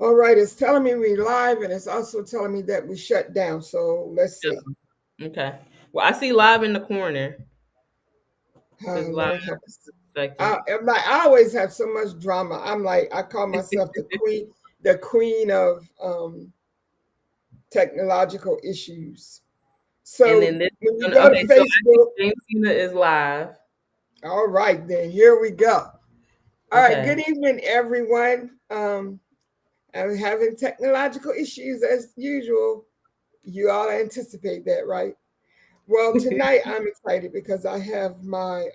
All right, it's telling me we live and it's also telling me that we shut down. So let's see. Okay. Well, I see live in the corner. Says live Lord help us. second. I always have so much drama. I'm like, I call myself the queen of technological issues. And So then this when you one, go to okay, so I see Facebook, James Cena is live. all right, then here we go. All right, good Okay. evening, everyone. I'm having technological issues as usual. You all anticipate that, right? Well, tonight I'm excited because I have my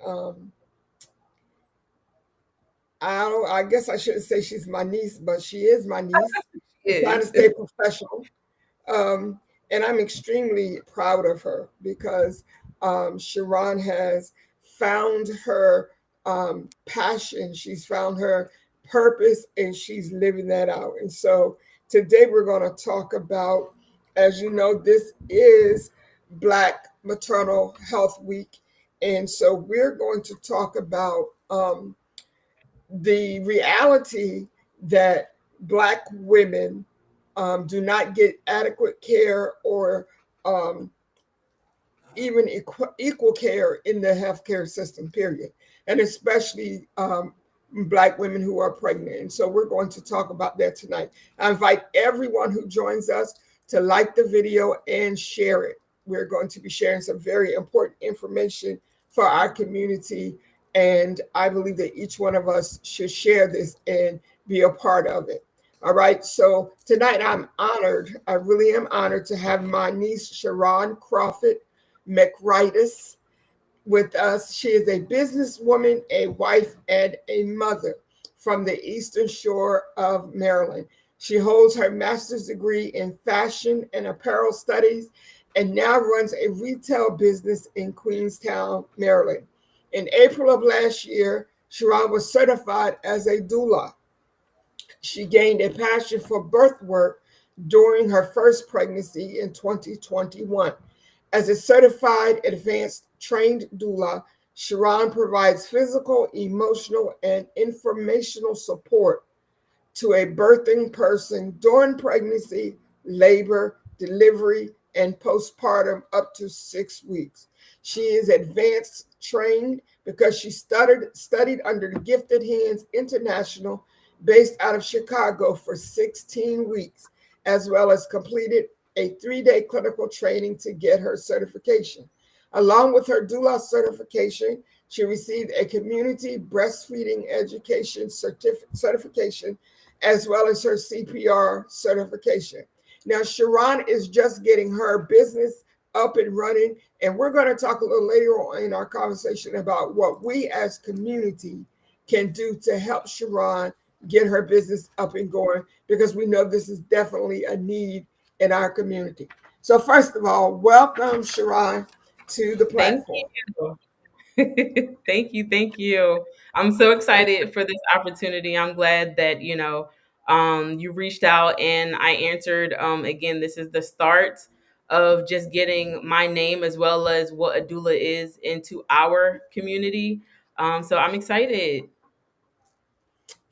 I guess I shouldn't say she's my niece, but she is my niece. I'm trying to Yes. stay professional. Um, and I'm extremely proud of her because Sharon has found her passion, she's found her purpose, and she's living that out. And so today we're going to talk about, as you know, this is Black Maternal Health Week. And so we're going to talk about the reality that Black women do not get adequate care or um, even equal care in the healthcare system, period. And especially Black women who are pregnant. And so we're going to talk about that tonight. I invite everyone who joins us to like the video and share it. We're going to be sharing some very important information for our community. And I believe that each one of us should share this and be a part of it. All right. So tonight I'm honored. I really am honored to have my niece, Sharon Crawford McWrightis, with us. She is a businesswoman, a wife, and a mother from the Eastern Shore of Maryland. She holds her master's degree in fashion and apparel studies and now runs a retail business in Queenstown, Maryland. In April of last year, Sharon was certified as a doula. She gained a passion for birth work during her first pregnancy in 2021. As a certified advanced trained doula, Sharon provides physical, emotional, and informational support to a birthing person during pregnancy, labor, delivery, and postpartum up to 6 weeks. She is advanced trained because she studied under the Gifted Hands International based out of Chicago for 16 weeks, as well as completed a 3-day clinical training to get her certification. Along with her doula certification, she received a community breastfeeding education certification as well as her CPR certification. Now, Sharon is just getting her business up and running, and we're going to talk a little later on in our conversation about what we as community can do to help Sharon get her business up and going because we know this is definitely a need in our community. So, first of all, welcome, Sharon, to the Thank platform. you. Thank you. Thank you. I'm so excited for this opportunity. I'm glad that, you reached out and I answered. Again, this is the start of just getting my name as well as what a doula is into our community. So I'm excited.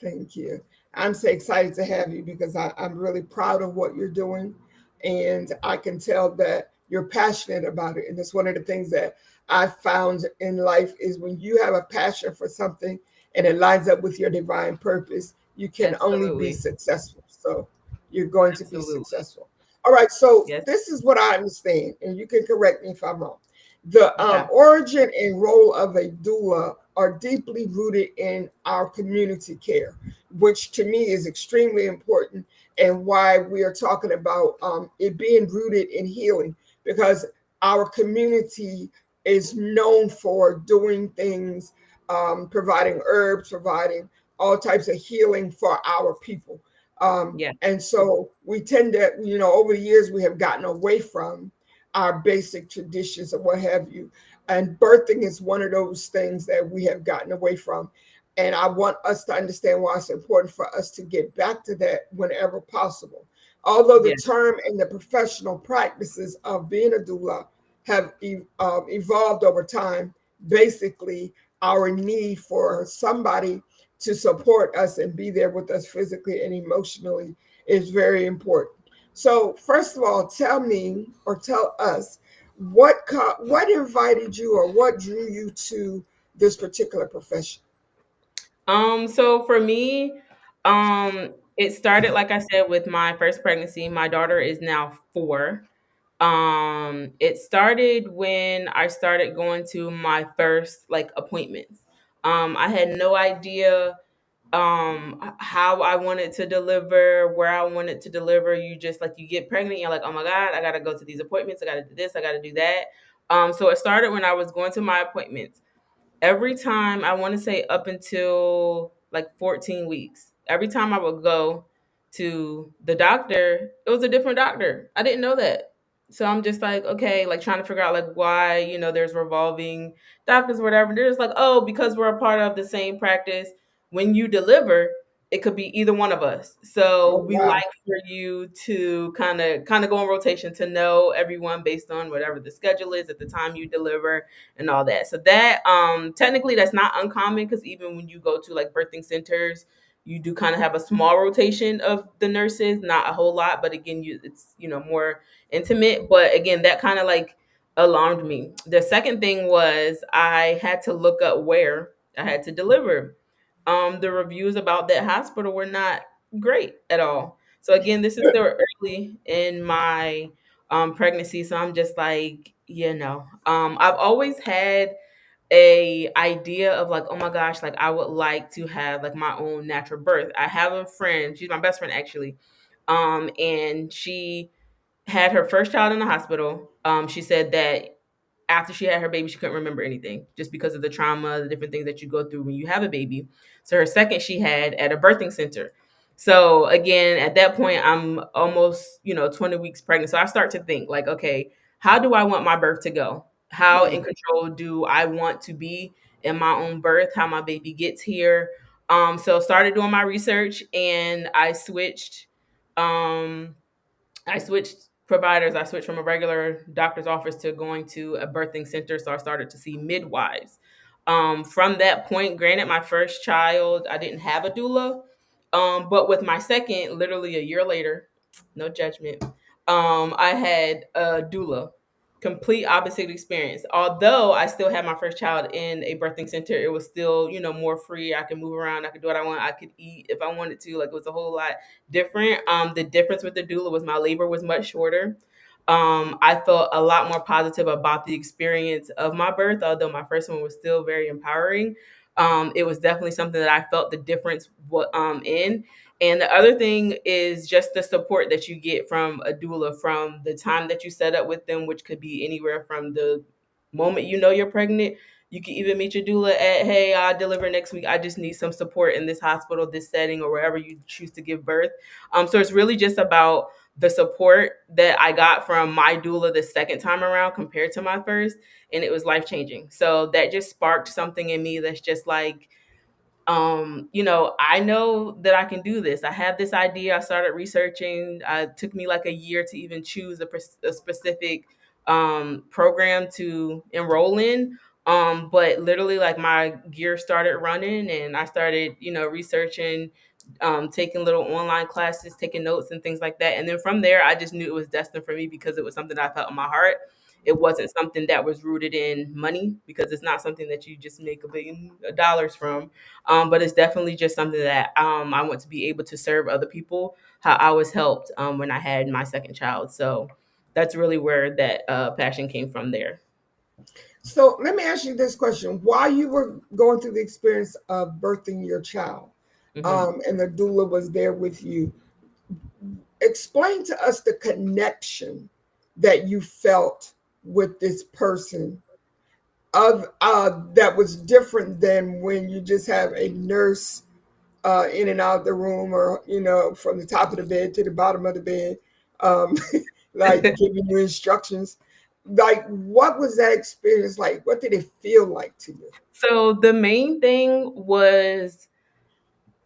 Thank you. I'm so excited to have you because I'm really proud of what you're doing. And I can tell that you're passionate about it. And it's one of the things that I found in life is when you have a passion for something and it lines up with your divine purpose, you can only be Absolutely. successful. So you're going to be Absolutely. successful. All right. So Yes. this is what I understand, and you can correct me if I'm wrong. The Okay. origin and role of a doula are deeply rooted in our community care, which to me is extremely important, and why we are talking about it being rooted in healing, because our community is known for doing things, providing herbs, providing all types of healing for our people. Yeah. And so we tend to, over the years, we have gotten away from our basic traditions or what have you. And birthing is one of those things that we have gotten away from. And I want us to understand why it's important for us to get back to that whenever possible. Although the Yeah. term and the professional practices of being a doula have evolved over time, basically, our need for somebody to support us and be there with us physically and emotionally is very important. So, first of all, tell me or tell us what invited you or what drew you to this particular profession. So for me, it started like I said with my first pregnancy. My daughter is now 4. It started when I started going to my first like appointments. I had no idea how I wanted to deliver, where I wanted to deliver. You just like you get pregnant, you're like, oh my God, I gotta go to these appointments, I gotta do this, I gotta do that. So it started when I was going to my appointments every time. I want to say up until like 14 weeks. Every time I would go to the doctor, it was a different doctor. I didn't know that. So I'm just like, okay, like trying to figure out like why, there's revolving doctors, whatever. They're just like, oh, because we're a part of the same practice. When you deliver, it could be either one of us. So Oh we like wow. for you to kind of go in rotation to know everyone based on whatever the schedule is at the time you deliver and all that. So that technically that's not uncommon because even when you go to like birthing centers, you do kind of have a small rotation of the nurses, not a whole lot, but again, it's more intimate. But again, that kind of like alarmed me. The second thing was I had to look up where I had to deliver. The reviews about that hospital were not great at all. So again, this is still early in my pregnancy, so I'm just like, I've always had a idea of like, oh my gosh, like I would like to have like my own natural birth. I have a friend, she's my best friend actually, and she had her first child in the hospital. She said that after she had her baby, she couldn't remember anything just because of the trauma, the different things that you go through when you have a baby. So her second she had at a birthing center. So again, at that point, I'm almost, 20 weeks pregnant. So I start to think like, okay, how do I want my birth to go? How in Right. control do I want to be in my own birth? How my baby gets here? So started doing my research and um, I switched providers. I switched from a regular doctor's office to going to a birthing center. So I started to see midwives. From that point, granted, my first child, I didn't have a doula. But with my second, literally a year later, no judgment, I had a doula. Complete opposite experience. Although I still had my first child in a birthing center, it was still, more free. I could move around. I could do what I want. I could eat if I wanted to. Like it was a whole lot different. The difference with the doula was my labor was much shorter. I felt a lot more positive about the experience of my birth, although my first one was still very empowering. It was definitely something that I felt the difference in. And the other thing is just the support that you get from a doula from the time that you set up with them, which could be anywhere from the moment you're pregnant. You can even meet your doula at, hey, I'll deliver next week. I just need some support in this hospital, this setting, or wherever you choose to give birth. So it's really just about the support that I got from my doula the second time around compared to my first, and it was life changing. So that just sparked something in me that's just like, I know that I can do this. I have this idea. I started researching. It took me like a year to even choose a specific program to enroll in. But literally, like my gear started running, and I started, researching, taking little online classes, taking notes and things like that. And then from there, I just knew it was destined for me because it was something that I felt in my heart. It wasn't something that was rooted in money because it's not something that you just make $1 billion from, but it's definitely just something that I want to be able to serve other people how I was helped when I had my second child. So that's really where that passion came from there. So let me ask you this question: while you were going through the experience of birthing your child, Hmm. and the doula was there with you, explain to us the connection that you felt with this person of that was different than when you just have a nurse in and out of the room, or from the top of the bed to the bottom of the bed, um, like giving you instructions. Like, what was that experience like? What did it feel like to you? So the main thing was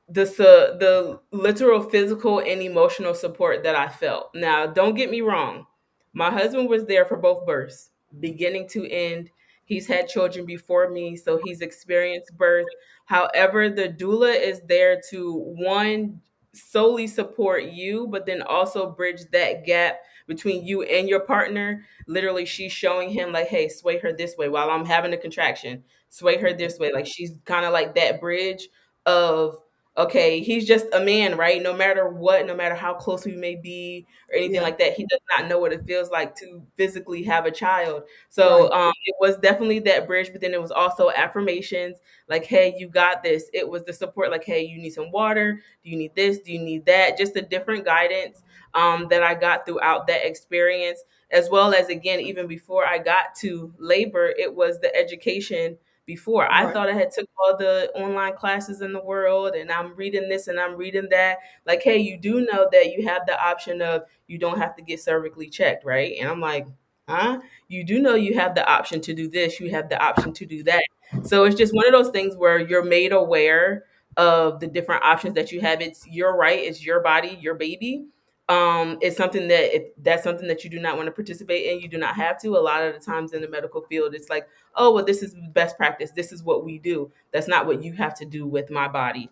the literal physical and emotional support that I felt. Now, don't get me wrong. My husband was there for both births, beginning to end. He's had children before me, so he's experienced birth. However, the doula is there to one solely support you, but then also bridge that gap between you and your partner. Literally, she's showing him like, hey, sway her this way while I'm having a contraction, sway her this way. Like she's kind of like that bridge of, okay, he's just a man, right? No matter what, no matter how close we may be or anything Yeah. like that, he does not know what it feels like to physically have a child. Right. So it was definitely that bridge, but then it was also affirmations like, hey, you got this. It was the support, like, hey, you need some water. Do you need this? Do you need that? Just the different guidance that I got throughout that experience, as well as, again, even before I got to labor, it was the education. Before I Right. thought I had took all the online classes in the world, and I'm reading this and I'm reading that. Like, hey, you do know that you have the option of you don't have to get cervically checked, right? And I'm like, huh? You do know you have the option to do this. You have the option to do that. So it's just one of those things where you're made aware of the different options that you have. It's your right, it's your body, your baby. It's something that if that's something that you do not want to participate in, you do not have to. A lot of the times in the medical field, it's like, oh, well, this is best practice. This is what we do. That's not what you have to do with my body.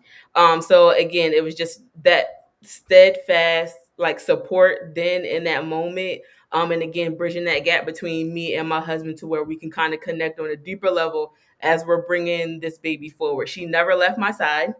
So again, it was just that steadfast like support then in that moment. And again, bridging that gap between me and my husband to where we can kind of connect on a deeper level as we're bringing this baby forward. She never left my side.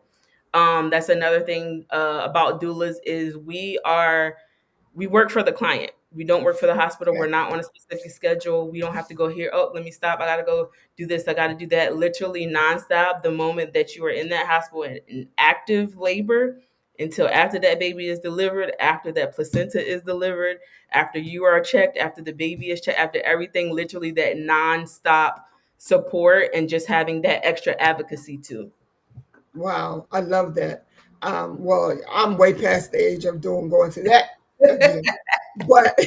That's another thing about doulas is we work for the client. We don't work for the hospital. We're Okay. not on a specific schedule. We don't have to go here. Oh, let me stop. I got to go do this. I got to do that. Literally nonstop. The moment that you are in that hospital in active labor until after that baby is delivered, after that placenta is delivered, after you are checked, after the baby is checked, after everything, literally that nonstop support and just having that extra advocacy too. Wow. I love that. Well, I'm way past the age of doing going to that again. But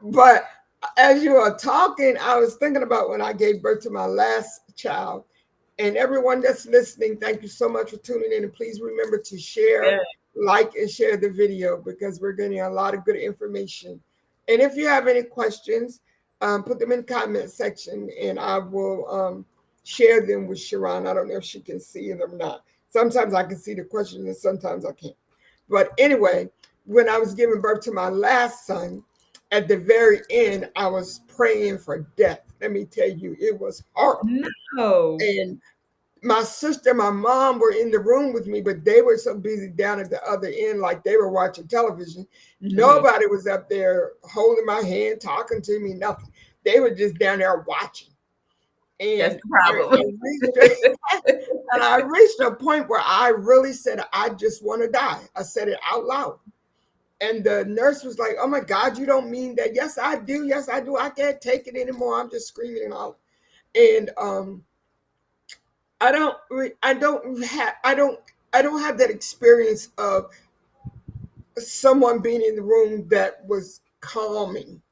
but as you are talking, I was thinking about when I gave birth to my last child. And everyone that's listening, thank you so much for tuning in. And please remember to share, Yeah. like, and share the video because we're getting a lot of good information. And if you have any questions, put them in the comment section and I will share them with Sharon. I don't know if she can see them or not. Sometimes I can see the questions and sometimes I can't. But anyway, when I was giving birth to my last son, at the very end, I was praying for death. Let me tell you, it was horrible. No. And my sister, my mom were in the room with me, but they were so busy down at the other end, like they were watching television. Mhm. Nobody was up there holding my hand, talking to me, nothing. They were just down there watching. That's And the I problem. reached and I reached a point where I really said, I just want to die. I said it out loud. And the nurse was like, oh my God, you don't mean that. Yes, I do. Yes, I do. I can't take it anymore. I'm just screaming and all. And I don't have that experience of someone being in the room that was calming,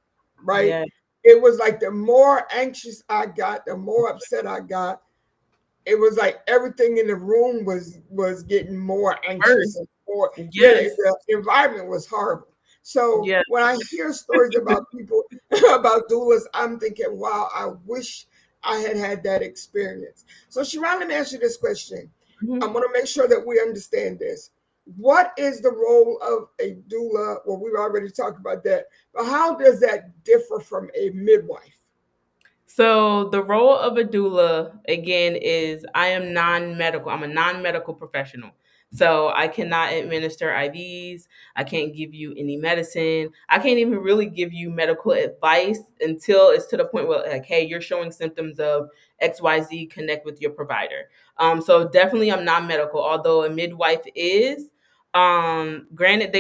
right? Yeah. It was like the more anxious I got, the more upset I got. It was like everything in the room was getting more anxious First. and more. Yeah, Yes. the environment was horrible. So Yeah. when I hear stories about people about doulas, I'm thinking, wow, I wish I had had that experience. So Sharon, let me ask you this question. I Mhm. want to make sure that we understand this. What is the role of a doula? Well, we've already talked about that, but how does that differ from a midwife? So the role of a doula again is I am non-medical. I'm a non-medical professional. So I cannot administer IVs. I can't give you any medicine. I can't even really give you medical advice until it's to the point where like, hey, you're showing symptoms of XYZ, connect with your provider. So definitely I'm non-medical, although a midwife is. Granted,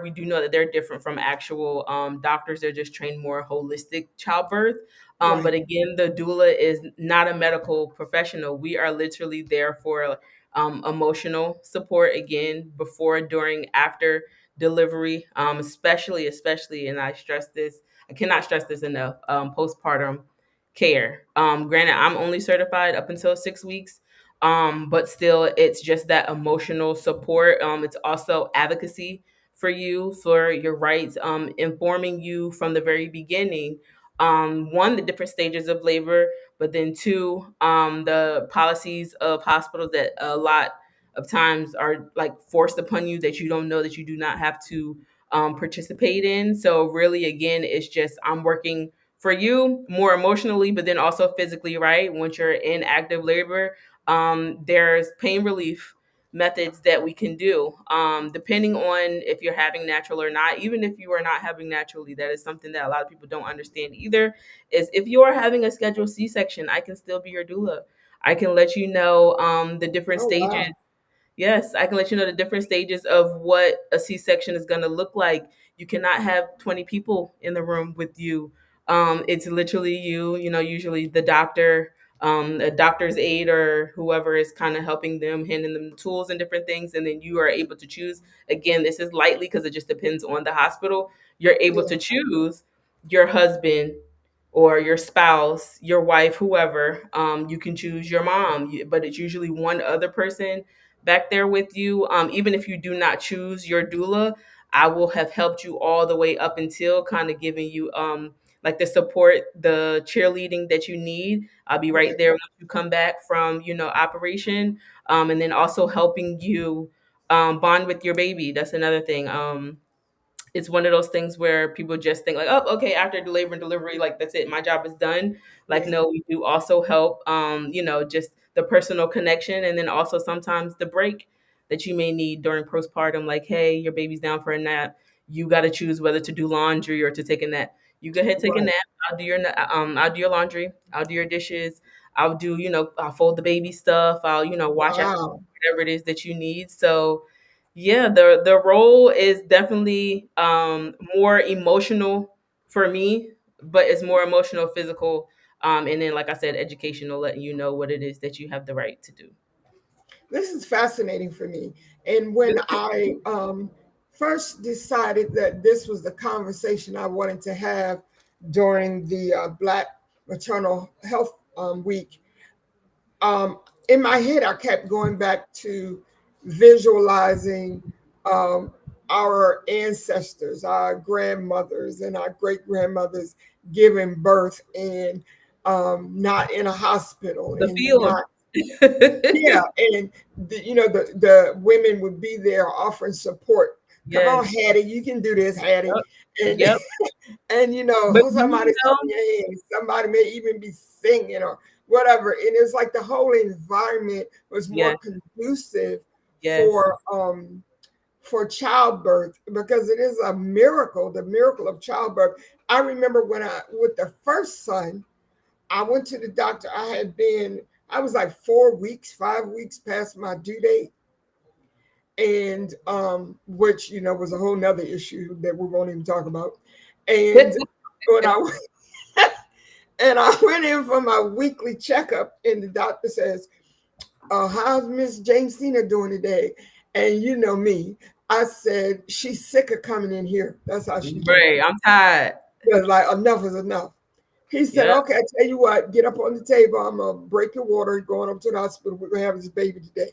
we do know that they're different from actual doctors. They're just trained more holistic childbirth. But Right. again, the doula is not a medical professional. We are literally there for emotional support again, before, during, after delivery, especially, and I stress this, I cannot stress this enough, postpartum care. Granted, I'm only certified up until 6 weeks. But still, it's just that emotional support. It's also advocacy for you, for your rights, informing you from the very beginning, one, the different stages of labor, but then two, the policies of hospitals that a lot of times are like forced upon you that you don't know that you do not have to participate in. So really, again, it's just I'm working for you more emotionally, but then also physically, right? Once you're in active labor, there's pain relief methods that we can do, depending on if you're having natural or not. Even if you are not having naturally, that is something that a lot of people don't understand either. Is if you are having a scheduled C-section, I can still be your doula. I can let you know the different Oh stages. wow. Yes, I can let you know the different stages of what a C-section is going to look like. You cannot have 20 people in the room with you. It's literally you, usually the doctor, a doctor's aide, or whoever is kind of helping them, handing them the tools and different things. And then you are able to choose. Again, this is lightly because it just depends on the hospital. You're able Yeah. to choose your husband or your spouse, your wife, whoever. You can choose your mom, but it's usually one other person back there with you. Even if you do not choose your doula, I will have helped you all the way up until kind of giving you like the support, the cheerleading that you need. I'll be right Okay. there once you come back from operation, and then also helping you bond with your baby. That's another thing. It's one of those things where people just think like, oh, okay, after the labor and delivery, like that's it, my job is done. Like, Yeah. no, we do also help, just the personal connection, and then also sometimes the break that you may need during postpartum. Like, hey, your baby's down for a nap. You got to choose whether to do laundry or to take a nap. You go ahead, take a Right. nap. I'll do your laundry. I'll do your dishes. I'll fold the baby stuff. I'll wash after Wow. whatever it is that you need. So yeah, the role is definitely more emotional for me, but it's more emotional, physical, and then like I said, educational, letting you know what it is that you have the right to do. This is fascinating for me. And when I first decided that this was the conversation I wanted to have during the Black Maternal Health Week, um, in my head, I kept going back to visualizing um, our ancestors, our grandmothers, and our great grandmothers giving birth and not in a hospital The and field. not, yeah, and the women would be there offering support. Come on, Yes. Hattie, you can do this, Hattie. Yep. And Yep. and But somebody's holding your hand. Somebody may even be singing or whatever. And it's like the whole environment was more yes, conducive yes. for childbirth because it is a miracle, the miracle of childbirth. I remember when I with the first son, I went to the doctor. I was like 4 weeks, 5 weeks past my due date, and which was a whole nother issue that we won't even talk about. And when I and I went in for my weekly checkup, and the doctor says, how's Miss Jamesina doing today? And you know me, I said, she's sick of coming in here. That's how she told Right. me. I'm tired. But like, enough is enough. He said, Yep. okay, I tell you what, get up on the table. I'm going to break your water, going up to the hospital. We're going to have this baby today.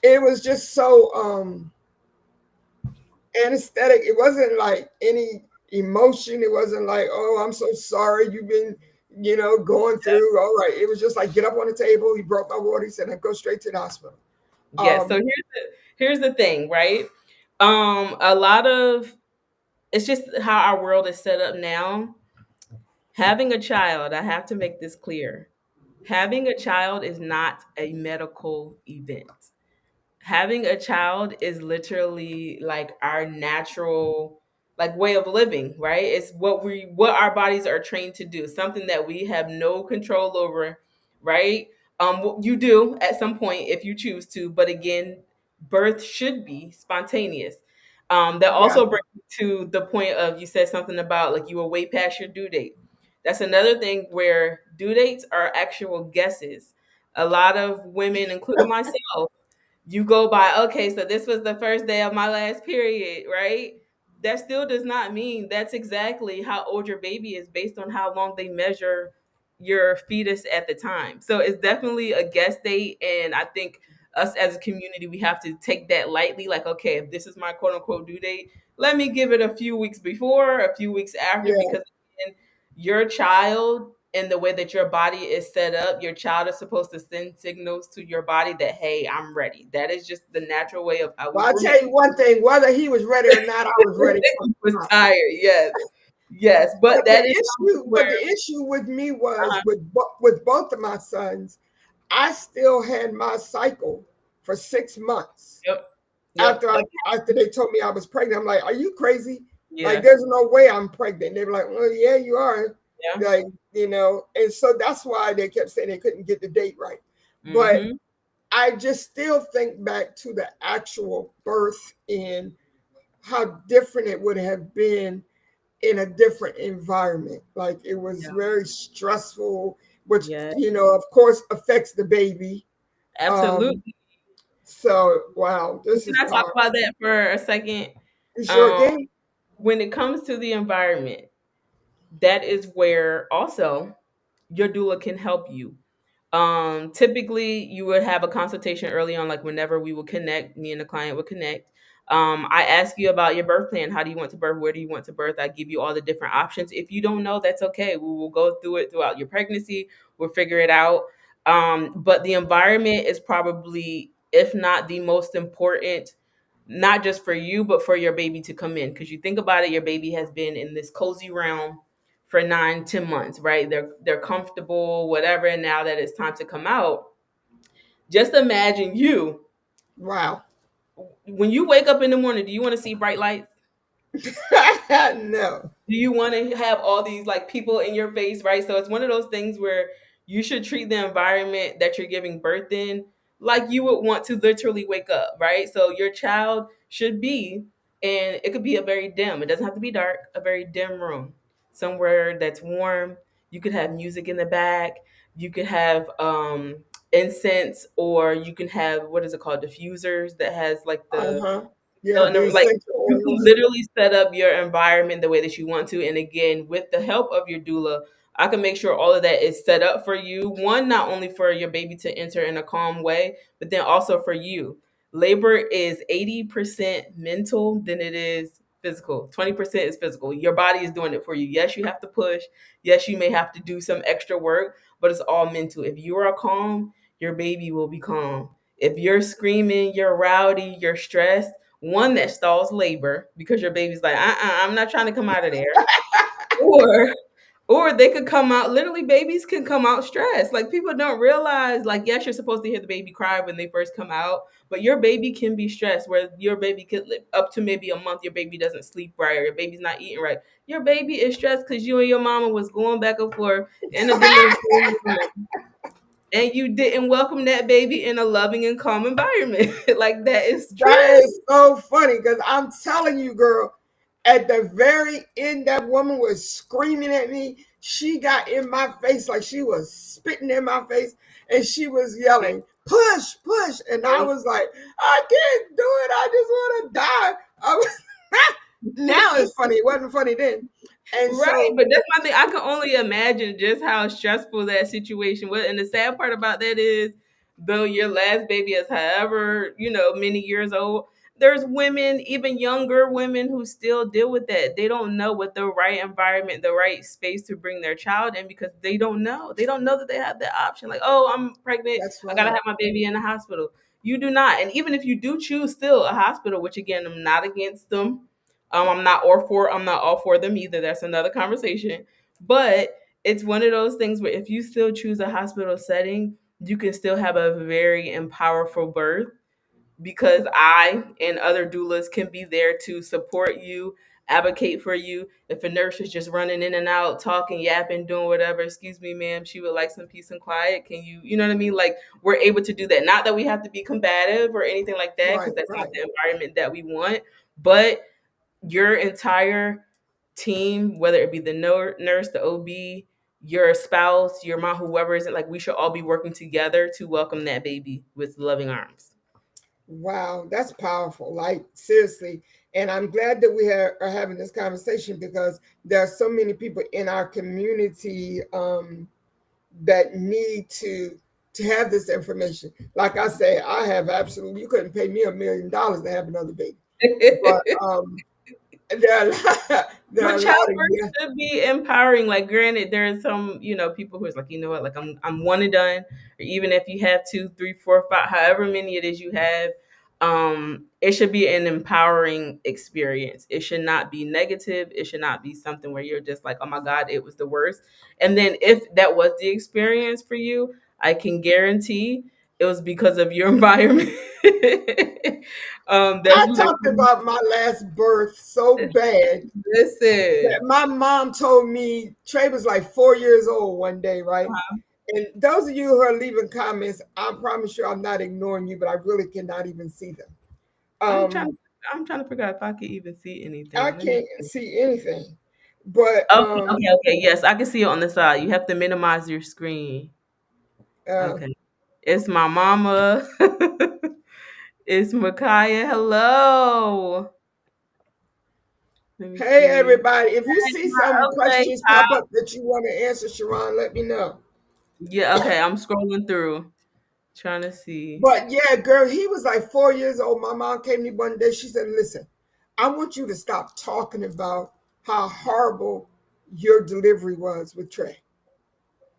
It was just so anesthetic. It wasn't like any emotion. It wasn't like, oh, I'm so sorry you've been, going through. All right. It was just like, get up on the table. He broke my water. He said, I go straight to the hospital. Yes. So Um, here's the thing, right? A lot of it's just how our world is set up now. Having a child, I have to make this clear. Having a child is not a medical event. Having a child is literally like our natural like way of living, right? It's what our bodies are trained to do, something that we have no control over, right? You do at some point if you choose to, but again, birth should be spontaneous. That yeah. also brings me to the point of you said something about like you were way past your due date. That's another thing where due dates are actual guesses. A lot of women, including myself, you go by, okay, so this was the first day of my last period, right? That still does not mean that's exactly how old your baby is based on how long they measure your fetus at the time. So it's definitely a guess date. And I think us as a community, we have to take that lightly. Like, okay, if this is my quote unquote due date, let me give it a few weeks before, a few weeks after, Yeah. because again, your child in the way that your body is set up, your child is supposed to send signals to your body that, hey, I'm ready. That is just the natural way of how we Well, I'll were made. tell you one thing, whether he was ready or not, I was ready for He was him. tired, yes. Yes, But but the that is something issue, where, with me was uh, with both of my sons, I still had my cycle for 6 months yep, yep, after they told me I was pregnant. I'm like, are you crazy? Like, yeah, there's no way I'm pregnant. They were like, well, yeah, you are. yeah, Like, and so that's why they kept saying they couldn't get the date right. But mm-hmm, I just still think back to the actual birth and how different it would have been in a different environment. Like, it was yeah, very stressful, which, yeah, of course affects the baby. Um, absolutely. so wow, this Can is I talk powerful. about that for a second? You sure Um, can. when it comes to the environment, that is where also your doula can help you. Typically you would have a consultation early on, like whenever we would connect, me and the client would connect. I ask you about your birth plan. How do you want to birth? Where do you want to birth? I give you all the different options. If you don't know, that's okay. We will go through it throughout your pregnancy. We'll figure it out. But the environment is probably, if not the most important, not just for you, but for your baby to come in. Because you think about it, your baby has been in this cozy realm for 9, 10 months, right? They're comfortable, whatever. And now that it's time to come out, just imagine you Wow. when you wake up in the morning. Do you want to see bright lights? No. Do you want to have all these like people in your face, right? So it's one of those things where you should treat the environment that you're giving birth in like you would want to literally wake up, right? So your child should be, and it could be a very dim, it doesn't have to be dark, a very dim room, somewhere that's warm. You could have music in the back. You could have incense, or you can have, what is it called, diffusers that has like the Uh-huh. Yeah, and the like, essential you can oils. literally set up your environment the way that you want to. And again, with the help of your doula, I can make sure all of that is set up for you. One, not only for your baby to enter in a calm way, but then also for you. Labor is 80% mental than it is physical. 20% is physical. Your body is doing it for you. Yes, you have to push. Yes, you may have to do some extra work, but it's all mental. If you are calm, your baby will be calm. If you're screaming, you're rowdy, you're stressed, one, that stalls labor because your baby's like, I'm not trying to come out of there. Or they could come out, literally babies can come out stressed. Like, people don't realize, like, yes, you're supposed to hear the baby cry when they first come out, but your baby can be stressed, where your baby could live up to maybe a month, your baby doesn't sleep right, or your baby's not eating right. Your baby is stressed because you and your mama was going back and forth in a delivery room, and you didn't welcome that baby in a loving and calm environment. Like, that is That true. is so funny because I'm telling you, girl, at the very end, that woman was screaming at me. She got in my face like she was spitting in my face, and she was yelling, push, push. And I was like, I can't do it. I just want to die. I was now it's funny. It wasn't funny then. And Right, so but that's my thing. I can only imagine just how stressful that situation was. And the sad part about that is, though your last baby is however, many years old, there's women, even younger women, who still deal with that. They don't know what the right environment, the right space to bring their child in, because they don't know. They don't know that they have that option. Like, oh, I'm pregnant. that's I gotta right. have my baby in the hospital. You do not. And even if you do choose still a hospital, which again, I'm not against them. I'm not all for them either. That's another conversation. But it's one of those things where if you still choose a hospital setting, you can still have a very and powerful birth, because I and other doulas can be there to support you, advocate for you. If a nurse is just running in and out, talking, yapping, doing whatever, excuse me, ma'am, she would like some peace and quiet. Can you know what I mean? Like, we're able to do that. Not that we have to be combative or anything like that, Right, because that's not right. the environment that we want. But your entire team, whether it be the nurse, the OB, your spouse, your mom, whoever isn't, like, we should all be working together to welcome that baby with loving arms. Wow, that's powerful. Like, seriously. And I'm glad that are having this conversation because there are so many people in our community that need to have this information. Like I say, I have absolutely, you couldn't pay me $1 million to have another baby. But there are a lot, there are But a lot of childbirth should be empowering. Like, granted, there are some, people who's like, you know what, like I'm one and done. Or even if you have two, three, four, five, however many it is you have, it should be an empowering experience. It should not be negative. It should not be something where you're just like, oh my God, it was the worst. And then if that was the experience for you, I can guarantee it was because of your environment. That's I talked literally about my last birth so bad that listen. my mom told me Trey was like 4 years old one day, right? And those of you who are leaving comments, I promise you I'm not ignoring you, but I really cannot even see them. I'm Um, trying. I'm trying to figure out if I can even see I anything. Let me can't see. see anything. But Okay, okay, okay. Yes, I can see it on the side. You have to minimize your screen. uh, Okay. It's my mama. It's Micaiah. Hello. Let me hey see. everybody, if you see some Okay. questions pop up that you want to answer, Sharon, let me know. Yeah. Okay. I'm scrolling through, trying to see. But yeah, girl, he was like 4 years old. My mom came to me one day. She said, "Listen, I want you to stop talking about how horrible your delivery was with Trey."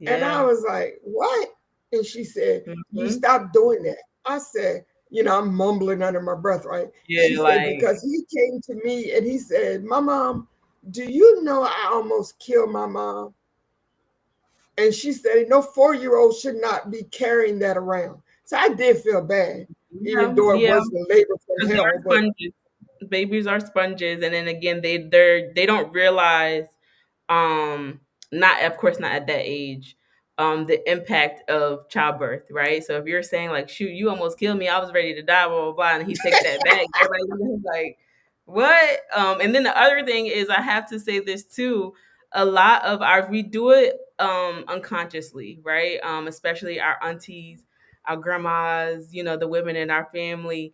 And I Yeah. was like, "What?" And she said, "You Hmm. stop doing that." I said, I'm mumbling under my breath, right? She Yeah. said, Like. "Because he came to me and he said, 'My mom, do you know I almost killed my mom?'" And she said, "No 4-year-old should not be carrying that around." So I did feel bad, even Yeah. though it Yeah. wasn't labor from 'Cause hell. they're But sponges. Babies are sponges, and then again, they don't realize, um, not of course not at that age, the impact of childbirth, right? So if you're saying like, "Shoot, you almost killed me. I was ready to die," blah blah blah, and he takes that back, everybody's like, "What?" And then the other thing is, I have to say this too. A lot of our we do it unconsciously, right? Especially our aunties, our grandmas, the women in our family.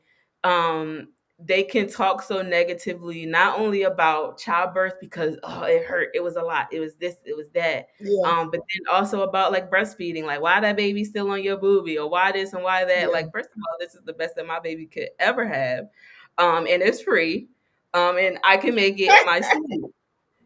They can talk so negatively, not only about childbirth because it hurt, it was a lot, it was this, it was that, yeah, but then also about like breastfeeding, like why that baby still on your boobie, or why this and why that. yeah, Like, first of all, this is the best that my baby could ever have, and it's free, and I can make it myself.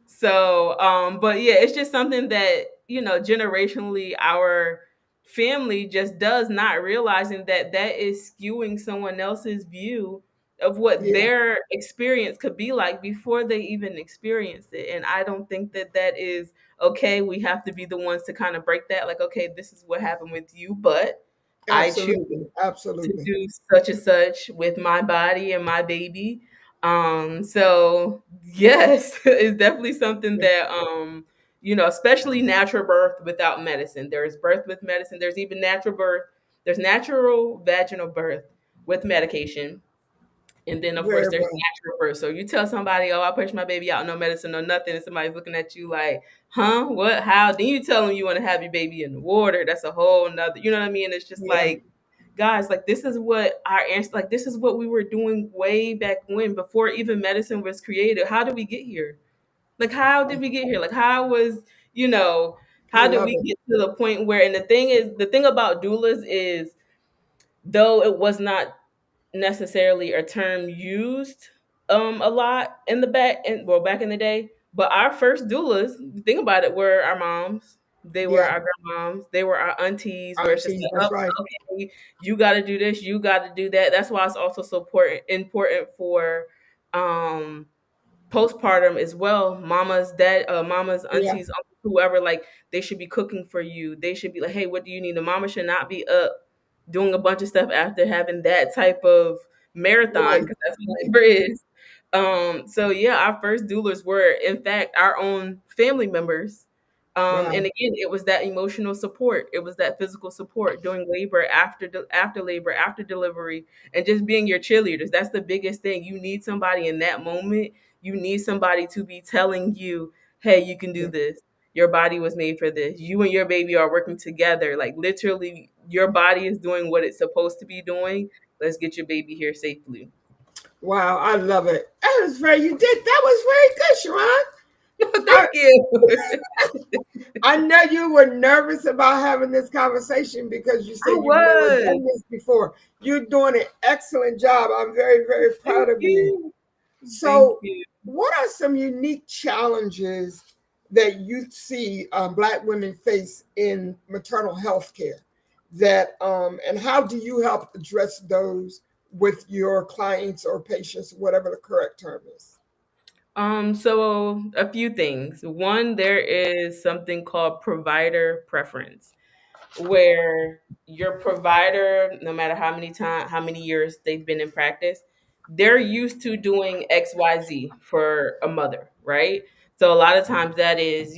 So, but yeah, it's just something that, generationally our family just does, not realizing that that is skewing someone else's view of what yeah, their experience could be like before they even experience it. And I don't think that that is okay. We have to be the ones to kind of break that. Like, okay, this is what happened with you, but I choose absolutely, to absolutely. do such and such with my body and my baby. So yes, it's definitely something Yeah, that especially natural birth without medicine. There's birth with medicine, there's even natural birth, there's natural vaginal birth with medication. And then of course very there's well. natural birth. So you tell somebody, oh, I pushed my baby out, no medicine, no nothing, and somebody's looking at you like, huh? What? How? Then you tell them you want to have your baby in the water. That's a whole nother, you know what I mean? It's just Yeah, like, guys, like this is what our answer, like this is what we were doing way back when, before even medicine was created. How did we get here? Like, how did we get here? Like, how was, you know, I how did love we it. get to the point where, and the thing about doulas is, though it was not necessarily a term used a lot in the back and well back in the day, but our first doulas, think about it, were our moms. They were Yeah, our grandmoms, they were our aunties, where it's just auntie, like, that's oh, right. okay, you got to do this, you got to do that. That's why it's also so important for um postpartum as well. Mamas, Yeah, aunties, uncles, whoever, like they should be cooking for you. They should be like, hey, what do you need? The mama should not be up doing a bunch of stuff after having that type of marathon, right, because that's what right. labor is. So yeah, our first doulas were in fact our own family members. And Wow, again, it was that emotional support. It was that physical support during labor, after labor, after delivery, and just being your cheerleaders. That's the biggest thing. You need somebody in that moment. You need somebody to be telling you, "Hey, you can do yeah. this. Your body was made for this. You and your baby are working together. Like literally, your body is doing what it's supposed to be doing. Let's get your baby here safely." Wow, I love it. That was very, you did, that was very good, Sharon. I, Thank you. I know you were nervous about having this conversation because you I said you've never was. done this before. You're doing an excellent job. I'm very, very Thank proud of you. you. Thank So, you. what are some unique challenges that you see Black women face in maternal health care? And how do you help address those with your clients or patients, whatever the correct term is? So a few things. One, there is something called provider preference, where your provider, no matter how many years they've been in practice, they're used to doing XYZ for a mother, right? So a lot of times that is,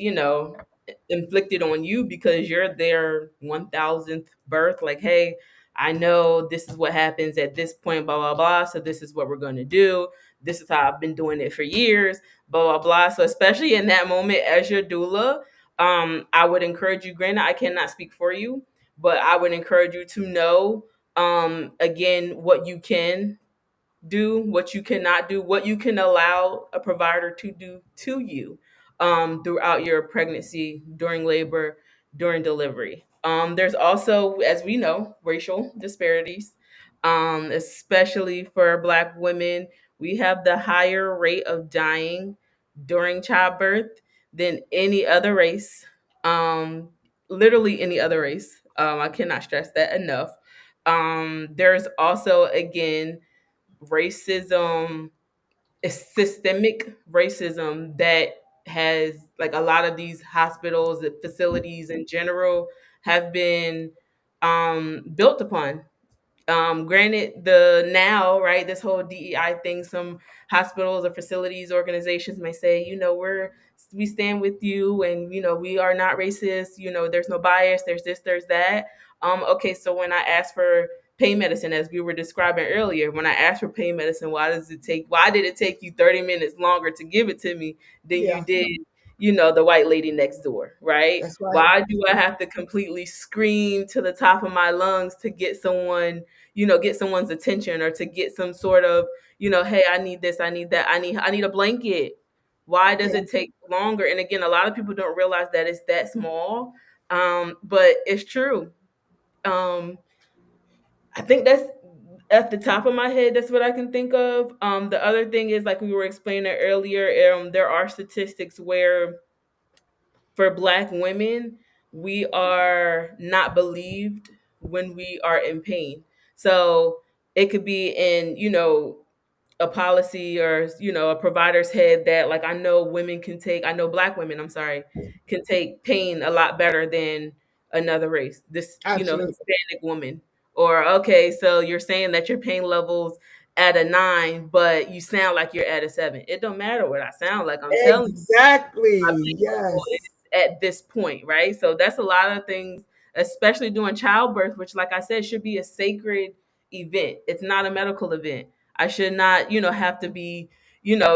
inflicted on you because you're their 1000th birth. Like, hey, I know this is what happens at this point, blah, blah, blah. So this is what we're going to do. This is how I've been doing it for years, blah, blah, blah. So especially in that moment as your doula, I would encourage you, granted, I cannot speak for you, but I would encourage you to know, again, what you can do, what you cannot do, what you can allow a provider to do to you throughout your pregnancy, during labor, during delivery. There's also, as we know, racial disparities, especially for Black women. We have the higher rate of dying during childbirth than any other race, um, literally any other race. I cannot stress that enough. There's also, again, racism, systemic racism that has, like, a lot of these hospitals and facilities in general have been built upon. Granted, the now, right, this whole DEI thing, some hospitals or facilities organizations may say, we stand with you, and we are not racist. There's no bias. There's this, there's that. Okay, so when I asked for pain medicine, as we were describing earlier, when I asked for pain medicine, why did it take you 30 minutes longer to give it to me than you Yeah, did, the white lady next door, right? that's right. Why do I have to completely scream to the top of my lungs to get someone's attention, or to get some sort of, hey, I need this, I need that, I need a blanket. Why does Yeah. it take longer? And again, a lot of people don't realize that it's that small. But it's true. I think that's at the top of my head. That's what I can think of. The other thing is, like we were explaining earlier, there are statistics where, for Black women, we are not believed when we are in pain. So it could be in, a policy, or, a provider's head, that, like, I know Black women, I'm sorry, can take pain a lot better than another race. This, Absolutely. Hispanic woman. Or, okay, so you're saying that your pain levels at a 9, but you sound like you're at a 7. It don't matter what I sound like. I'm telling my Exactly. pain level Yes. is at this point, right? So that's a lot of things, especially during childbirth, which, like I said, should be a sacred event. It's not a medical event. I should not, have to be,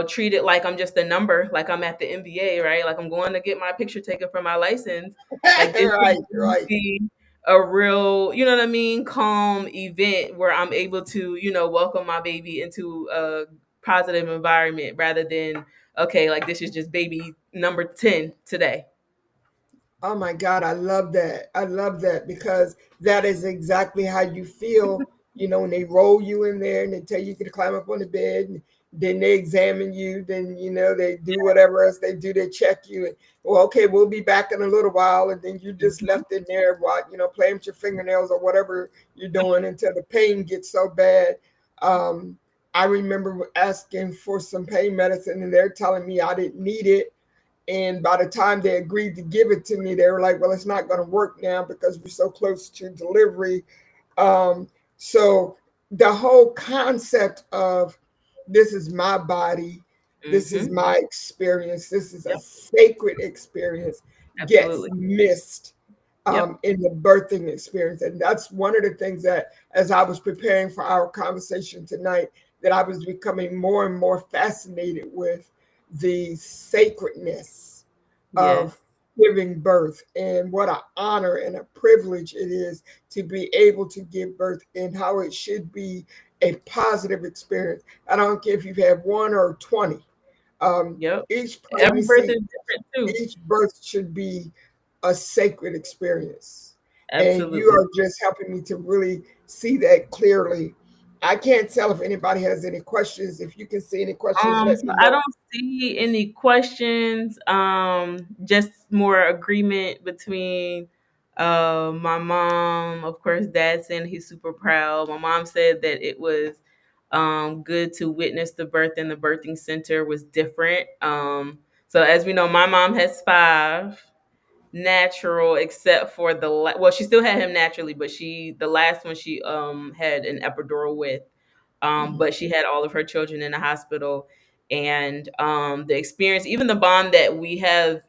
treated like I'm just a number, like I'm at the NBA, right? Like I'm going to get my picture taken for my license. Like, this Right, should right. be a real, you know what I mean, calm event where I'm able to, welcome my baby into a positive environment, rather than, okay, like, this is just baby number 10 today. Oh my God, I love that. I love that because that is exactly how you feel, when they roll you in there and they tell you to climb up on the bed, and then they examine you, then, they do whatever else they do, they check you. And, well, okay, we'll be back in a little while. And then you just Mhm. left in there, while, playing with your fingernails or whatever you're doing until the pain gets so bad. Um, I remember asking for some pain medicine and they're telling me I didn't need it, and by the time they agreed to give it to me, they were like, well, it's not going to work now because we're so close to delivery. Um, so the whole concept of this is my body, this is Mhm. my experience, this is a Yep. sacred experience, gets Absolutely. missed Yep. in the birthing experience. And that's one of the things that, as I was preparing for our conversation tonight, that I was becoming more and more fascinated with the sacredness Yes. of giving birth, and what an honor and a privilege it is to be able to give birth, and how it should be a positive experience. I don't care if you've had one or 20. Yep. Each Every birth pregnancy, is different too. each birth should be a sacred experience. And you Absolutely. are just helping me to really see that clearly. I can't tell if anybody has any questions. If you can see any questions, let So me I know. don't see any questions. Just more agreement between my mom. Of course, dad saying he's super proud. My mom said that it was good to witness the birth in the birthing center was different. So as we know, my mom has five natural except for well, she still had him naturally, but the last one she had an epidural with. Mhm. But she had all of her children in the hospital, and the experience, even the bond that we have,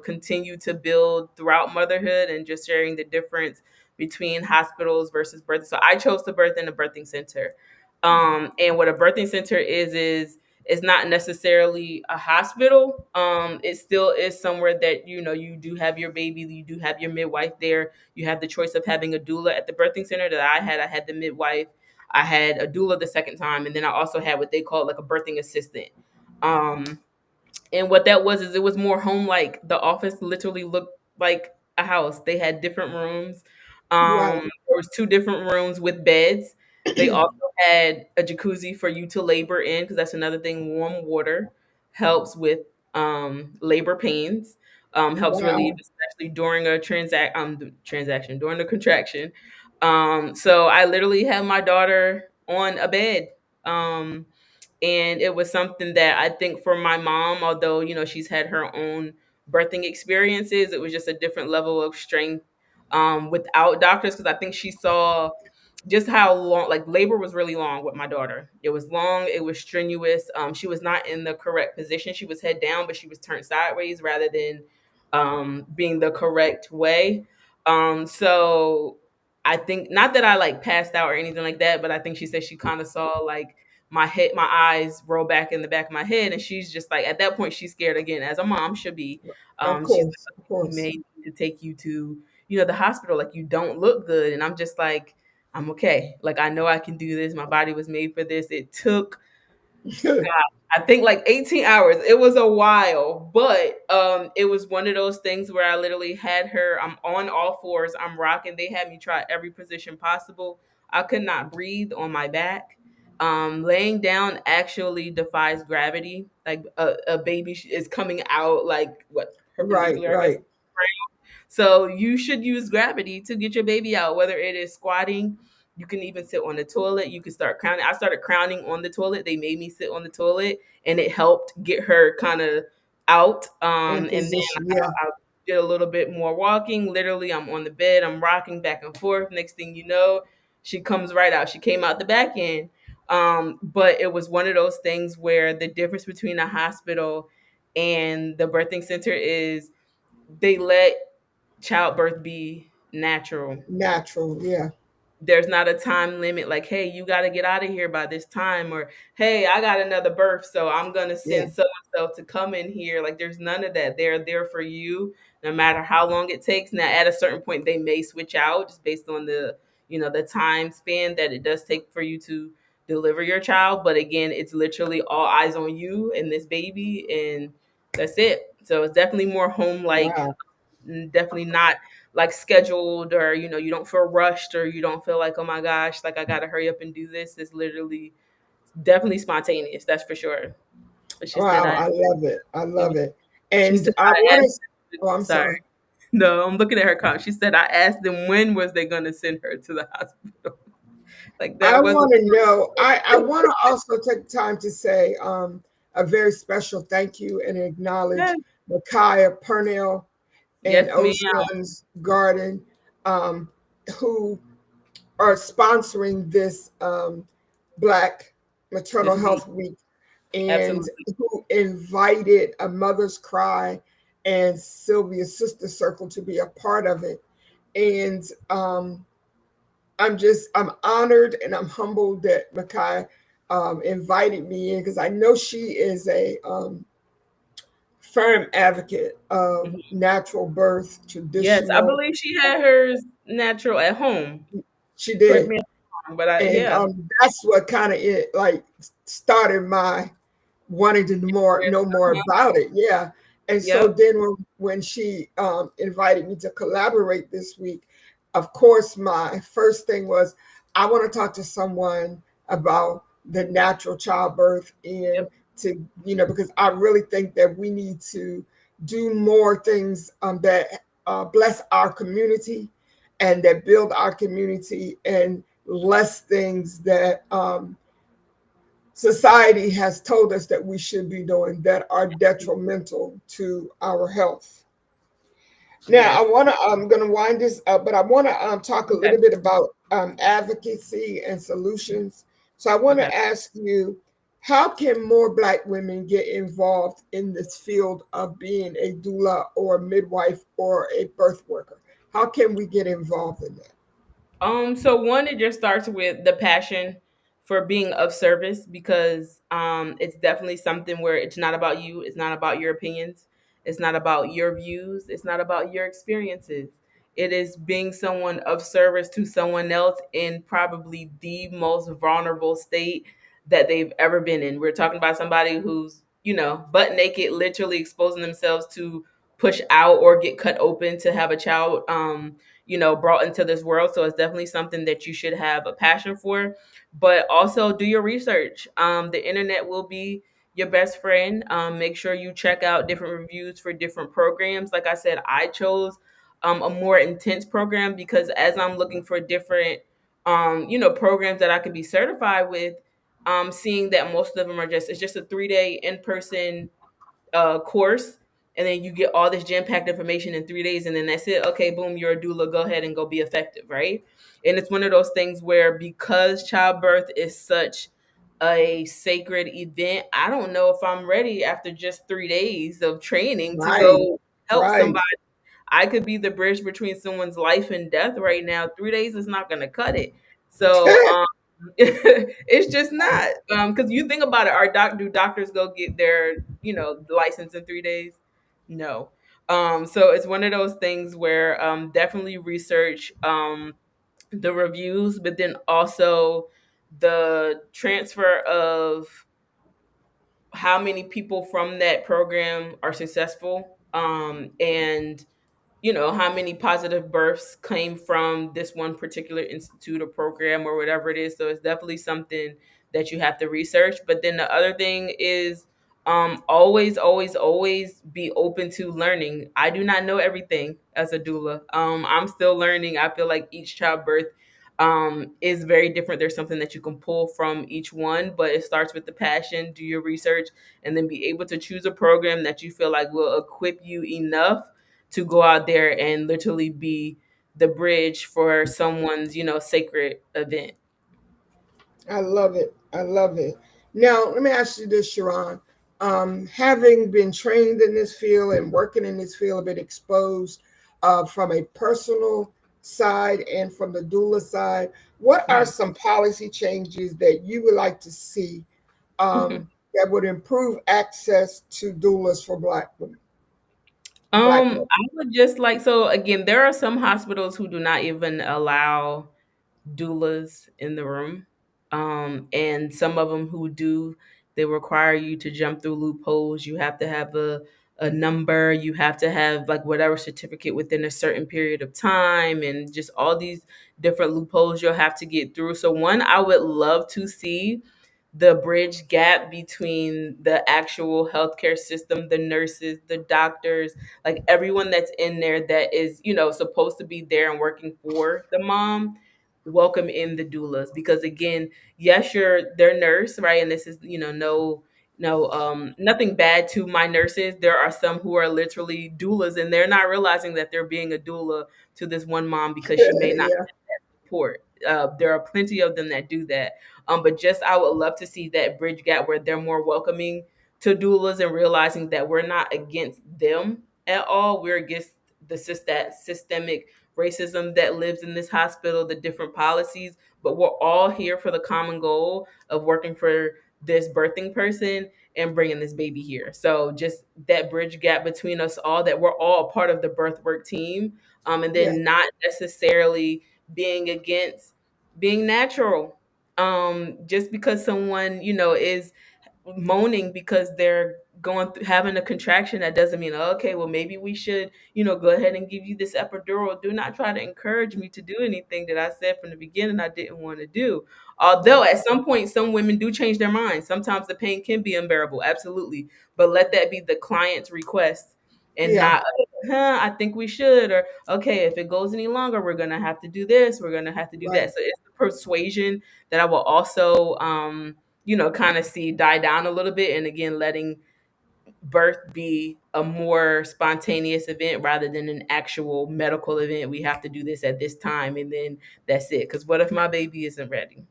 continued to build throughout motherhood, and just sharing the difference between hospitals versus birth. So I chose to birth in a birthing center, and what a birthing center is it's not necessarily a hospital. It still is somewhere that you do have your baby, you do have your midwife there. You have the choice of having a doula at the birthing center that I had. I had the midwife. I had a doula the second time, and then I also had what they call like a birthing assistant. Um, and what that was is it was more home like. The office literally looked like a house. They had different rooms. Right. There was two different rooms with beds. They also had a jacuzzi for you to labor in, because that's another thing. Warm water helps with labor pains. Helps relieve, Wow. especially during a transaction, during the contraction. So I literally had my daughter on a bed. Um, and it was something that I think for my mom, although she's had her own birthing experiences, it was just a different level of strength without doctors, because I think she saw just how long, like, labor was really long with my daughter. It was long, it was strenuous. She was not in the correct position. She was head down, but she was turned sideways rather than being the correct way. So I think, not that I like passed out or anything like that, but I think she said she kind of saw like my eyes roll back in the back of my head, and she's just like, at that point she's scared again, as a mom should be. Of She's course. like, Of we course. may need to take you to the hospital, like, you don't look good. And I'm just like, I'm okay, like, I know I can do this. My body was made for this. It took, I think, like 18 hours. It was a while, but it was one of those things where I literally had her, I'm on all fours, I'm rocking. They had me try every position possible. I could not breathe on my back. Laying down actually defies gravity. Like, a baby is coming out, like, what, Right. perpendicular, I guess. Right. So you should use gravity to get your baby out, whether it is squatting. You can even sit on the toilet. You can start crowning. I started crowning on the toilet. They made me sit on the toilet, and it helped get her kind of out. In And then position. Yeah. I did a little bit more walking. Literally, I'm on the bed. I'm rocking back and forth. Next thing you know, she comes right out. She came out the back end. But it was one of those things where the difference between a hospital and the birthing center is they let childbirth be natural. Natural. Yeah. There's not a time limit, like, hey, you got to get out of here by this time, or hey, I got another birth, so I'm going to Yeah. send so and so to come in here. Like, there's none of that. They're there for you no matter how long it takes. Now, at a certain point, they may switch out just based on the time span that it does take for you to deliver your child. But again, it's literally all eyes on you and this baby, and that's it. So it's definitely more home like. Wow. Definitely not like scheduled, or you don't feel rushed, or you don't feel like, oh my gosh, like, I gotta hurry up and do this. It's literally definitely spontaneous, that's for sure. But she said Wow. I I love it. I love it. she And said I I want asked to. Oh, I'm sorry. sorry. No, I'm looking at her comment. She said I asked them when was they gonna send her to the hospital. Like, I that wasn't. want to know. I want to also take time to say a very special thank you and acknowledge Yes, Micaiah Purnell and yes ma'am. Ocean's Garden, um, who are sponsoring this Black Maternal This week, Health Week, and absolutely. who invited A Mother's Cry and Sylvia's Sister Circle to be a part of it. And I'm honored and I'm humbled that Makai invited me in, because I know she is a firm advocate of Mhm. natural birth, Yes, I traditional. believe she had hers natural at home. She Correct did. me if I'm wrong, but And yeah. that's what kind of it like started my wanting to know more Uh-huh. about it. Yeah. And so Yep. then when she invited me to collaborate this week, of course, my first thing was I want to talk to someone about the natural childbirth and Yep. to, because I really think that we need to do more things that bless our community and that build our community, and less things that society has told us that we should be doing that are detrimental to our health. Now, Yes. I'm going to wind this up, but I want to talk a Okay. little bit about advocacy and solutions. So I want Okay. to ask you, how can more Black women get involved in this field of being a doula or a midwife or a birth worker? How can we get involved in that? So one, it just starts with the passion for being of service, because it's definitely something where it's not about you, it's not about your opinions, it's not about your views, it's not about your experiences. It is being someone of service to someone else in probably the most vulnerable state that they've ever been in. We're talking about somebody who's, butt naked, literally exposing themselves to push out or get cut open to have a child brought into this world. So it's definitely something that you should have a passion for, but also do your research. The internet will be your best friend. Make sure you check out different reviews for different programs. Like I said, I chose a more intense program because as I'm looking for different programs that I could be certified with, seeing that most of them are it's just a 3-day in-person course, and then you get all this jam-packed information in 3 days, and then that's it. Okay, boom, you're a doula, go ahead and go be effective, right? And it's one of those things where, because childbirth is such a sacred event, I don't know if I'm ready after just 3 days of training to Right, go help right. somebody. I could be the bridge between someone's life and death right now. 3 days is not going to cut it. So it's just not, because you think about it. Do doctors go get their license in 3 days? No. So it's one of those things where definitely research the reviews, but then also the transfer of how many people from that program are successful, and how many positive births came from this one particular institute or program or whatever it is. So it's definitely something that you have to research. But then the other thing is, always, always, always be open to learning. I do not know everything as a doula. I'm still learning. I feel like each childbirth is very different. There's something that you can pull from each one, but it starts with the passion. Do your research, and then be able to choose a program that you feel like will equip you enough to go out there and literally be the bridge for someone's, sacred event. I love it. I love it. Now, let me ask you this, Sharon. Having been trained in this field and working in this field, been exposed from a personal side and from the doula side, what are Mhm. some policy changes that you would like to see that would improve access to doulas for Black women, Black women? I would just like, so again, there are some hospitals who do not even allow doulas in the room. And some of them who do, they require you to jump through loopholes. You have to have a number, you have to have like whatever certificate within a certain period of time, and just all these different loopholes you'll have to get through. So, one, I would love to see the bridge gap between the actual healthcare system, the nurses, the doctors, like everyone that's in there that is, supposed to be there and working for the mom, welcome in the doulas. Because again, yes, you're their nurse, right? And this is, nothing bad to my nurses. There are some who are literally doulas, and they're not realizing that they're being a doula to this one mom because she may not Yeah, support. There are plenty of them that do that. But just, I would love to see that bridge gap where they're more welcoming to doulas and realizing that we're not against them at all. We're against that systemic racism that lives in this hospital, the different policies, but we're all here for the common goal of working for this birthing person and bringing this baby here. So just that bridge gap between us all, that we're all a part of the birth work team, and yeah. then not necessarily being against being natural. Just because someone, is moaning because they're going through having a contraction, that doesn't mean, okay, well, maybe we should, go ahead and give you this epidural. Do not try to encourage me to do anything that I said from the beginning I didn't want to do. Although at some point some women do change their minds. Sometimes the pain can be unbearable, absolutely. But let that be the client's request and Yeah, not, I think we should, or okay, if it goes any longer, we're gonna have to do this, we're gonna have to do that. right. So it's the persuasion that I will also kind of see die down a little bit. And again, letting birth be a more spontaneous event rather than an actual medical event. We have to do this at this time, and then that's it. Because what if my baby isn't ready?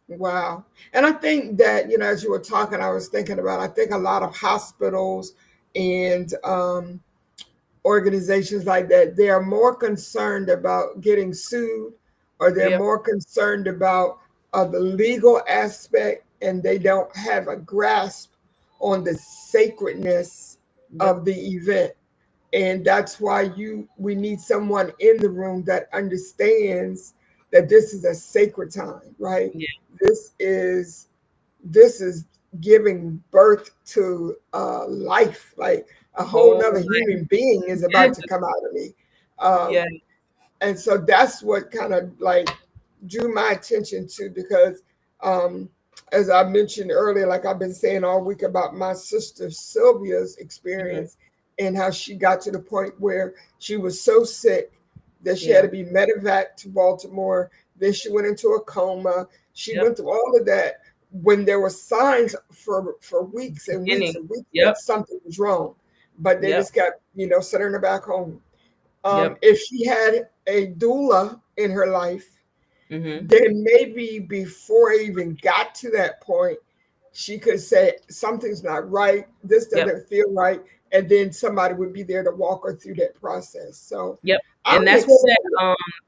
Wow. And I think that, as you were talking, I was thinking about, I think a lot of hospitals and organizations like that, they are more concerned about getting sued, or they're Yep. more concerned about the legal aspect, and they don't have a grasp on the sacredness Yep. of the event. And that's why we need someone in the room that understands that this is a sacred time, right? Yeah. This is this is giving birth to life, like a whole Whole nother human being is about life. to come out of me. Yeah. um, and so that's what kind of like drew my attention to, because um, as I mentioned earlier, like I've been saying all week about my sister Sylvia's Hmm. experience, and how she got to the point where she was so sick that she had Yeah. to be medevac to Baltimore. Then she went into a coma. She Yep. went through all of that when there were signs for weeks and weeks Beginning. and weeks that Yep. something was wrong, but they Yep. just kept sending her back home. Yep. If she had a doula in her life, Hmm. then maybe before it even got to that point, she could say something's not right, this Yep. doesn't feel right, and then somebody would be there to walk her through that process. So Yep. I'm And excited.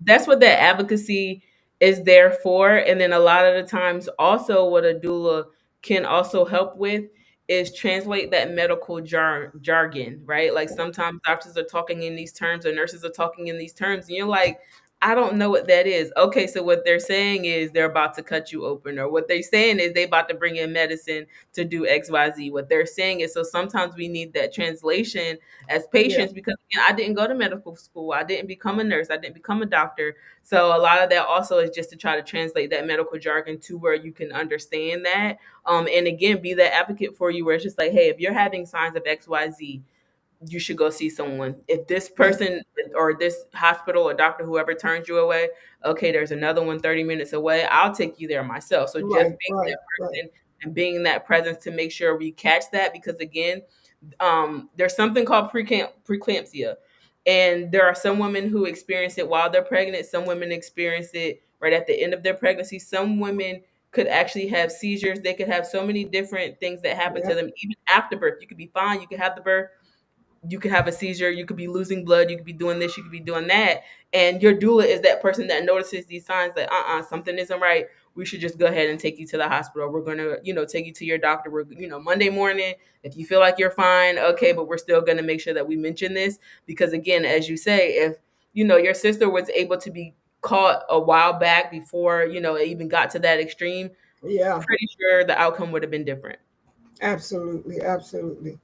that's what that advocacy is there for. And then a lot of the times also what a doula can also help with is translate that medical jargon, right? Like sometimes doctors are talking in these terms or nurses are talking in these terms and you're like, I don't know what that is. Okay, so what they're saying is they're about to cut you open, or what they're saying is they about to bring in medicine to do XYZ. What they're saying is, so sometimes we need that translation as Yeah, patients, because again, I didn't go to medical school. I didn't become a nurse. I didn't become a doctor. So a lot of that also is just to try to translate that medical jargon to where you can understand that. And again, be that advocate for you where it's just like, hey, if you're having signs of XYZ, you should go see someone. If this yeah, person or this hospital or doctor, whoever turns you away, okay, there's another one 30 minutes away. I'll take you there myself. So just right, being right, that right. person and being that presence to make sure we catch that, because again, there's something called preeclampsia, and there are some women who experience it while they're pregnant. Some women experience it right at the end of their pregnancy. Some women could actually have seizures. They could have so many different things that happen to Yeah, them even after birth. You could be fine. You could have the birth, you could have a seizure, you could be losing blood, you could be doing this, you could be doing that. And your doula is that person that notices these signs that something isn't right. We should just go ahead and take you to the hospital. We're gonna, take you to your doctor. We're, Monday morning, if you feel like you're fine, okay, but we're still gonna make sure that we mention this. Because again, as you say, if your sister was able to be caught a while back before, it even got to that extreme, yeah, pretty sure the outcome would have been different. absolutely, absolutely.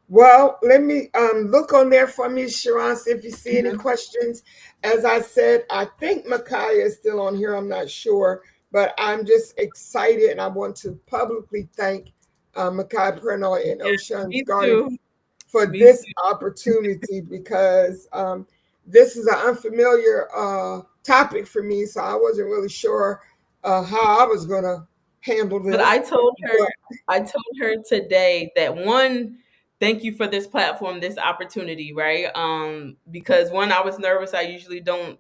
Well, let me look on there for me, Sharon, see if you see any Mhm. questions. As I said, I think Micaiah is still on here. I'm not sure, but I'm just excited, and I want to publicly thank Micaiah Pernoy and Ocean's Me Garden too. for Me this too. opportunity, because this is an unfamiliar topic for me, so I wasn't really sure how I was going to handle But this. But I told her today that, one, thank you for this platform, this opportunity, right? Because one, I was nervous. I usually don't,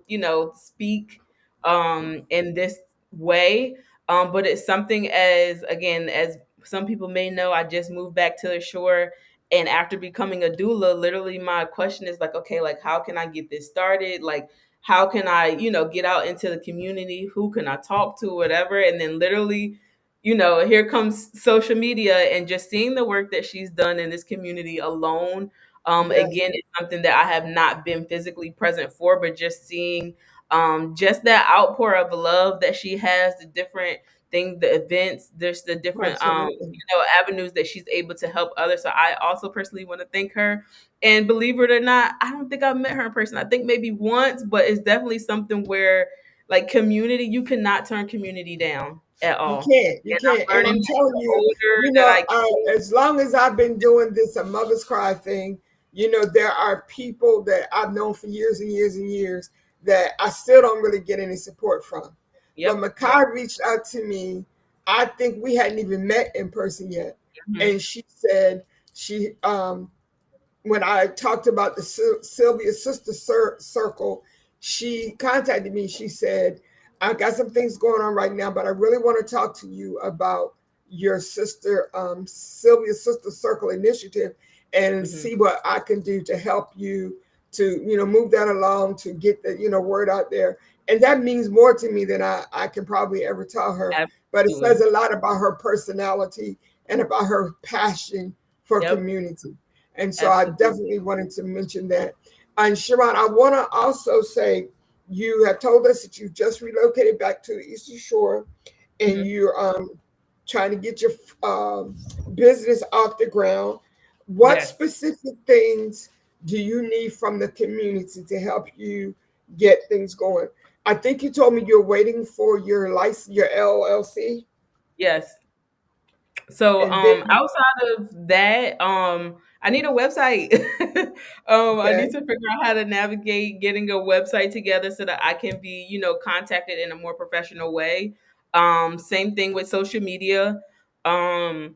speak in this way. But it's something, as again, as some people may know, I just moved back to the shore. And after becoming a doula, literally my question is like, okay, like how can I get this started? Like, how can I, get out into the community? Who can I talk to, whatever? And then literally, here comes social media, and just seeing the work that she's done in this community alone. yes, Again, it's something that I have not been physically present for, but just seeing just that outpour of love that she has, the different things, the events, there's the different Absolutely. avenues that she's able to help others. So I also personally want to thank her. And believe it or not, I don't think I've met her in person. I think maybe once, but it's definitely something where like community, you cannot turn community down at You all. can't, you And can't. I'm And learning I'm that telling the you, older that I get. as long as I've been doing this a mother's cry thing, there are people that I've known for years and years and years that I still don't really get any support from. But Yep. Makai reached out to me. I think we hadn't even met in person yet. Hmm. And she said she when I talked about the Sylvia Sister Circle, she contacted me. She said, I got some things going on right now, but I really want to talk to you about your sister, Sylvia Sister Circle initiative, and Hmm. see what I can do to help you to, move that along, to get the, word out there. And that means more to me than I can probably ever tell her. But it says Absolutely. a lot about her personality and about her passion for Yep. community. And so I Absolutely. definitely wanted to mention that. And Sharon, I want to also say you have told us that you just relocated back to the Eastern Shore and Hmm. you're trying to get your um, business off the ground. What Yes. specific things do you need from the community to help you get things going? I think you told me you're waiting for your license, your LLC, Yes. So and then outside of that, I need a website. I okay, need to figure out how to navigate getting a website together so that I can be, contacted in a more professional way. Same thing with social media. Um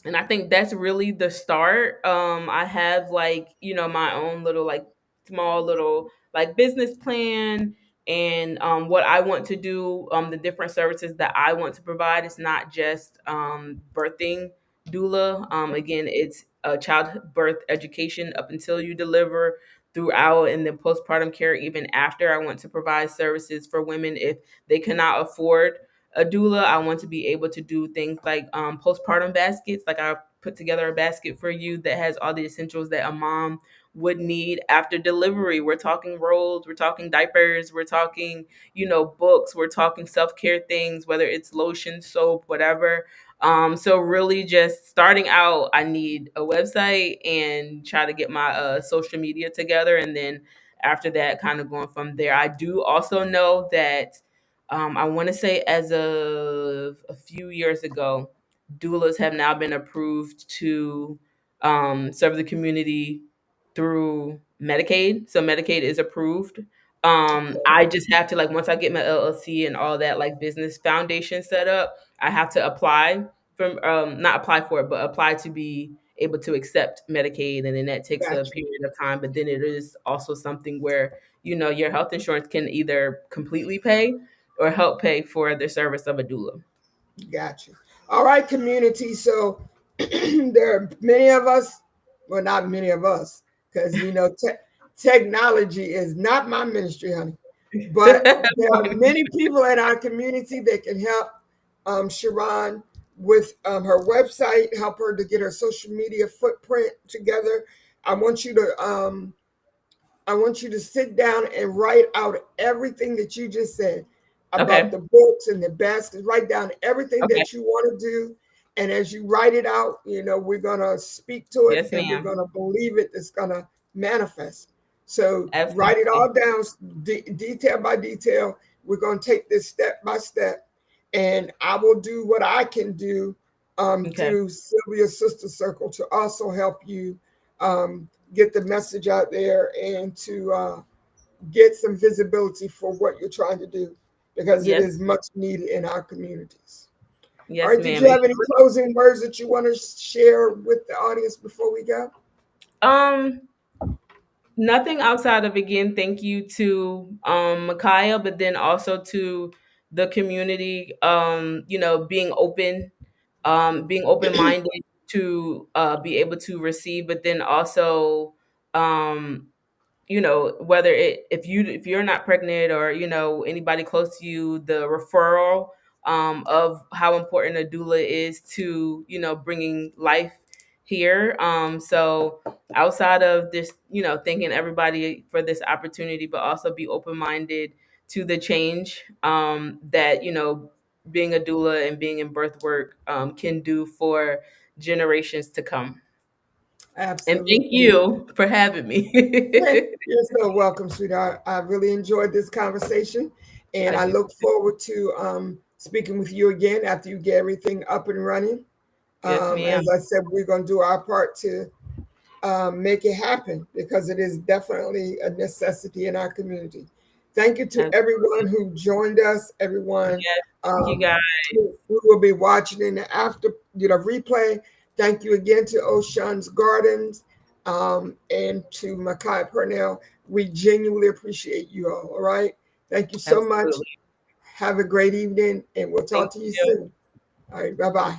and I think that's really the start. I have like, my own little like small little like business plan and what I want to do, the different services that I want to provide. It's not just birthing doula. Again, it's childbirth education up until you deliver, throughout, and then postpartum care even after. I want to provide services for women if they cannot afford a doula. I want to be able to do things like postpartum baskets. Like I put together a basket for you that has all the essentials that a mom would need after delivery. We're talking rolls, we're talking diapers, we're talking, books, we're talking self-care things, whether it's lotion, soap, whatever. So really just starting out, I need a website and try to get my social media together. And then after that, kind of going from there. I do also know that I want to say as of a few years ago, doulas have now been approved to serve the community through Medicaid. So Medicaid is approved. I just have to like once I get my LLC and all that like business foundation set up, I have to apply from not apply for it, but apply to be able to accept Medicaid, and then that takes a gotcha. period of time. But then it is also something where your health insurance can either completely pay or help pay for the service of a doula. Gotcha. All right, community. So there are many of us, well, not many of us, because technology is not my ministry, honey. But there are many people in our community that can help Sharon with her website, help her to get her social media footprint together. I want you to I want you to sit down and write out everything that you just said about Okay. the books and the baskets. Write down everything Okay. that you want to do. And as you write it out, we're going to speak to it Yes, and we're ma'am. going to believe it. It's going to manifest. So write it Absolutely. all down, detail by detail. We're going to take this step by step. And I will do what I can do Okay. through Sylvia's Sister Circle to also help you get the message out there and to get some visibility for what you're trying to do because it Yes. is much needed in our communities. All Yes, right, did ma'am. you have any closing words that you want to share with the audience before we go? Um, Nothing outside of, again, thank you to Micaiah, but then also to the community, being open minded to be able to receive, but then also um whether if you're not pregnant, or anybody close to you, the referral of how important a doula is to bringing life here. So outside of this, thanking everybody for this opportunity, but also be open minded to the change that being a doula and being in birth work can do for generations to come. And thank Absolutely. you for having me. You're so welcome, sweetheart. I really enjoyed this conversation, and I I do. look forward to speaking with you again after you get everything up and running. Yes, ma'am. As I said, we're going to do our part to make it happen because it is definitely a necessity in our community. Thank you to everyone who joined us, everyone Yes, thank you um, guys. who will be watching in the after replay. Thank you again to Ocean's Gardens and to Makai Purnell. We genuinely appreciate you all. All right. Thank you so much. Absolutely. Have a great evening, and we'll Thank talk to you you. soon. All right. Bye bye.